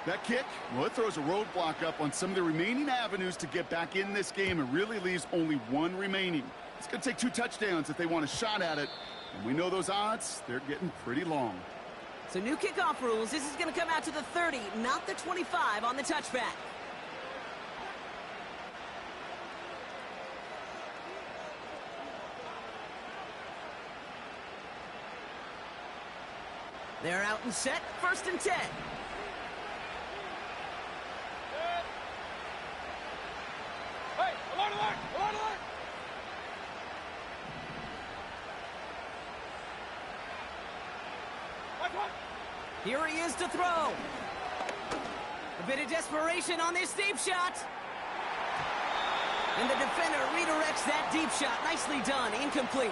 That kick, well, it throws a roadblock up on some of the remaining avenues to get back in this game and really leaves only one remaining. It's going to take 2 touchdowns if they want a shot at it. And we know those odds, they're getting pretty long. So new kickoff rules. This is going to come out to the 30, not the 25 on the touchback. They're out and set. 1st and 10. Hey, alert, alert, alert, alert. Here he is to throw. A bit of desperation on this deep shot. And the defender redirects that deep shot. Nicely done. Incomplete.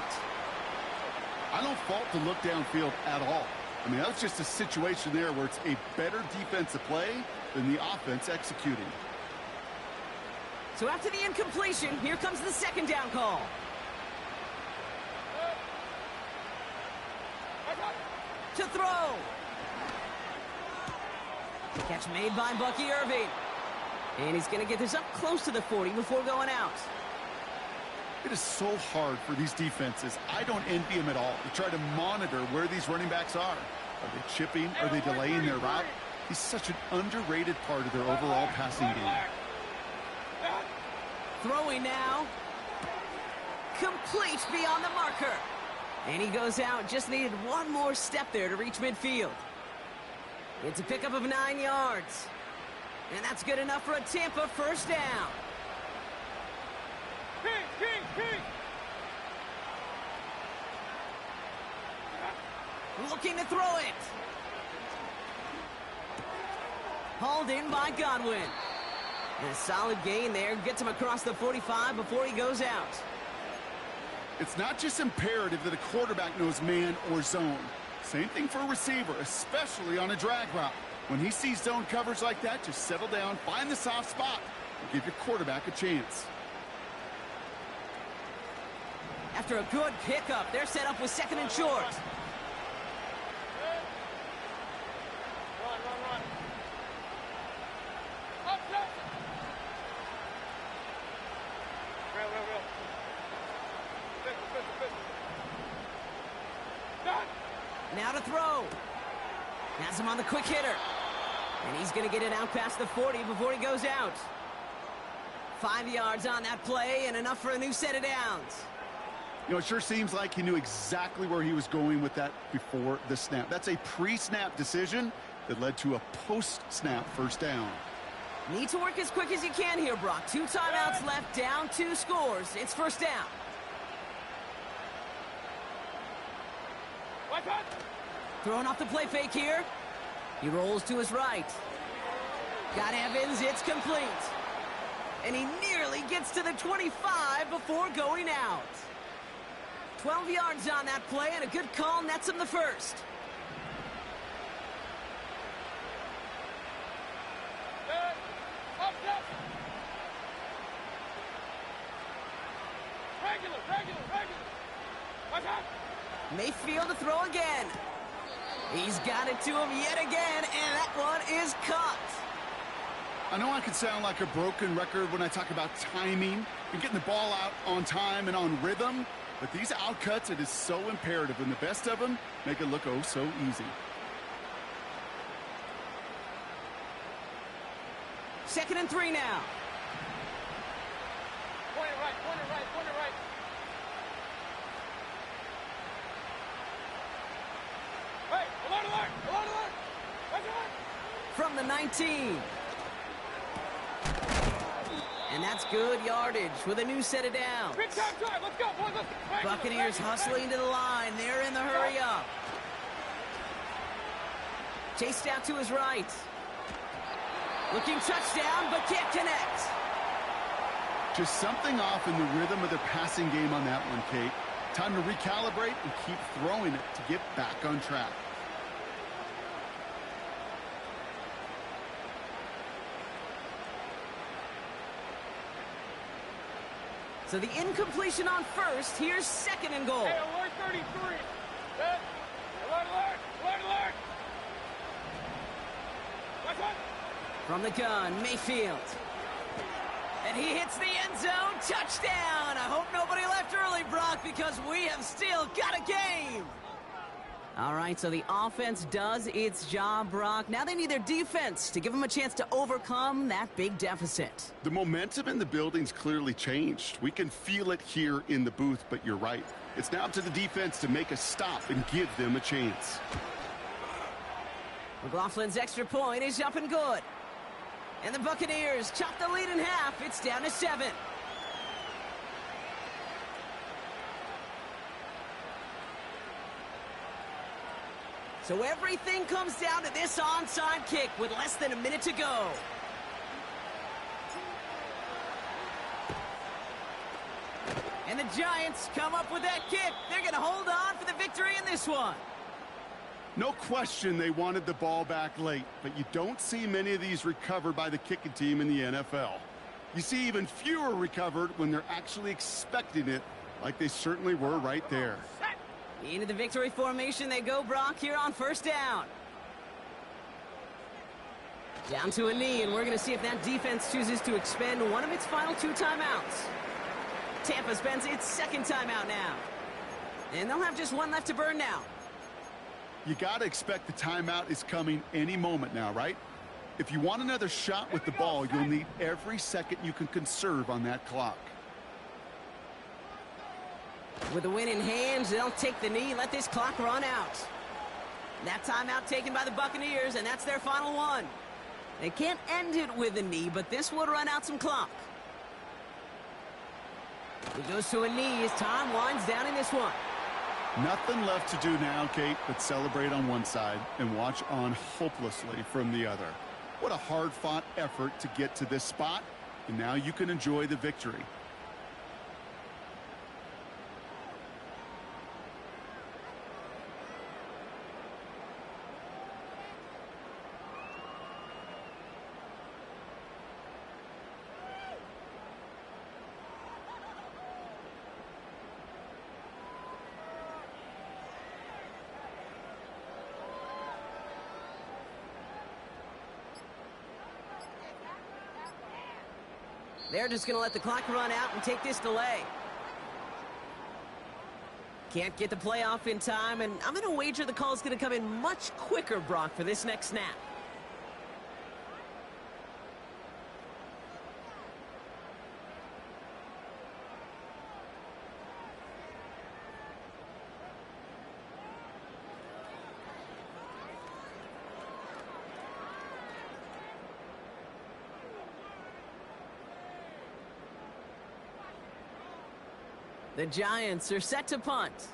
I don't fault the look downfield at all. I mean, that was just a situation there where it's a better defensive play than the offense executing. So after the incompletion, here comes the 2nd down call. To throw. Catch made by Bucky Irving. And he's going to get this up close to the 40 before going out. It is so hard for these defenses. I don't envy them at all to try to monitor where these running backs are. Are they chipping? Are they delaying their route? He's such an underrated part of their overall passing game. Throwing now. Complete beyond the marker. And he goes out. Just needed one more step there to reach midfield. It's a pickup of 9 yards. And that's good enough for a Tampa 1st down. Looking to throw it. Hauled in by Godwin. And a solid gain there. Gets him across the 45 before he goes out. It's not just imperative that a quarterback knows man or zone. Same thing for a receiver, especially on a drag route. When he sees zone coverage like that, just settle down, find the soft spot, and give your quarterback a chance. After a good pickup, they're set up with 2nd and short. Now to throw. Has him on the quick hitter. And he's going to get it out past the 40 before he goes out. 5 yards on that play and enough for a new set of downs. You know, it sure seems like he knew exactly where he was going with that before the snap. That's a pre-snap decision that led to a post-snap first down. Need to work as quick as you can here, Brock. 2 timeouts left, down 2 scores. It's first down. Throwing off the play fake here. He rolls to his right. Got Evans, it's complete. And he nearly gets to the 25 before going out. 12 yards on that play, and a good call nets him the first. Mayfield to throw again. He's got it to him yet again, and that one is caught. I know I can sound like a broken record when I talk about timing and getting the ball out on time and on rhythm, but these outcuts, it is so imperative, and the best of them make it look oh so easy. Second and 3 now. Point it right, point it right, point it right. Hey, alert, alert, alert, alert. Right, alert. From the 19. And that's good yardage with a new set of downs. Big time drive, let's go, boys, let's go. Buccaneers hustling to the line. They're in the hurry up. Chased out to his right. Looking touchdown, but can't connect. Just something off in the rhythm of the passing game on that one, Kate. Time to recalibrate and keep throwing it to get back on track. So the incompletion on first. Here's second and goal. Hey, alert 33. Set. Alert, alert, alert, alert. Watch one. From the gun, Mayfield. And he hits the end zone. Touchdown! I hope nobody left early, Brock, because we have still got a game. All right, so the offense does its job, Brock. Now they need their defense to give them a chance to overcome that big deficit. The momentum in the building's clearly changed. We can feel it here in the booth, but you're right. It's now up to the defense to make a stop and give them a chance. McLaughlin's extra point is up and good. And the Buccaneers chop the lead in half. It's down to 7. So everything comes down to this onside kick with less than a minute to go. And the Giants come up with that kick. They're going to hold on for the victory in this one. No question they wanted the ball back late, but you don't see many of these recovered by the kicking team in the NFL. You see even fewer recovered when they're actually expecting it, like they certainly were right there. Into the victory formation they go, Brock, here on first down. Down to a knee, and we're going to see if that defense chooses to expend one of its final 2 timeouts. Tampa spends its second timeout now. And they'll have just 1 left to burn now. You got to expect the timeout is coming any moment now, right? If you want another shot with the ball, you'll need every second you can conserve on that clock. With the win in hands, they'll take the knee and let this clock run out. That timeout taken by the Buccaneers, and that's their final one. They can't end it with a knee, but this would run out some clock. He goes to a knee as time winds down in this one. Nothing left to do now, Kate, but celebrate on one side and watch on hopelessly from the other. What a hard-fought effort to get to this spot, and now you can enjoy the victory. They're just going to let the clock run out and take this delay. Can't get the play off in time, and I'm going to wager the call's going to come in much quicker, Brock, for this next snap. The Giants are set to punt.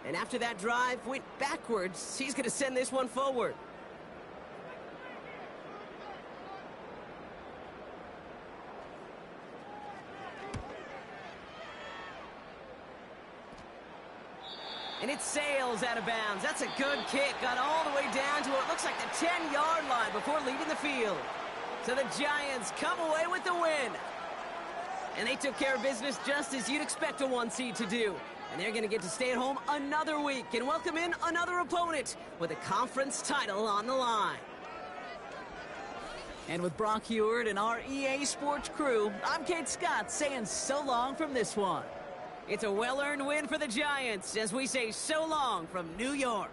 And after that drive went backwards, he's going to send this one forward. And it sails out of bounds. That's a good kick. Got all the way down to what looks like the 10-yard line before leaving the field. So the Giants come away with the win. And they took care of business just as you'd expect a 1 seed to do. And they're going to get to stay at home another week and welcome in another opponent with a conference title on the line. And with Brock Heward and our EA Sports crew, I'm Kate Scott saying so long from this one. It's a well-earned win for the Giants as we say so long from New York.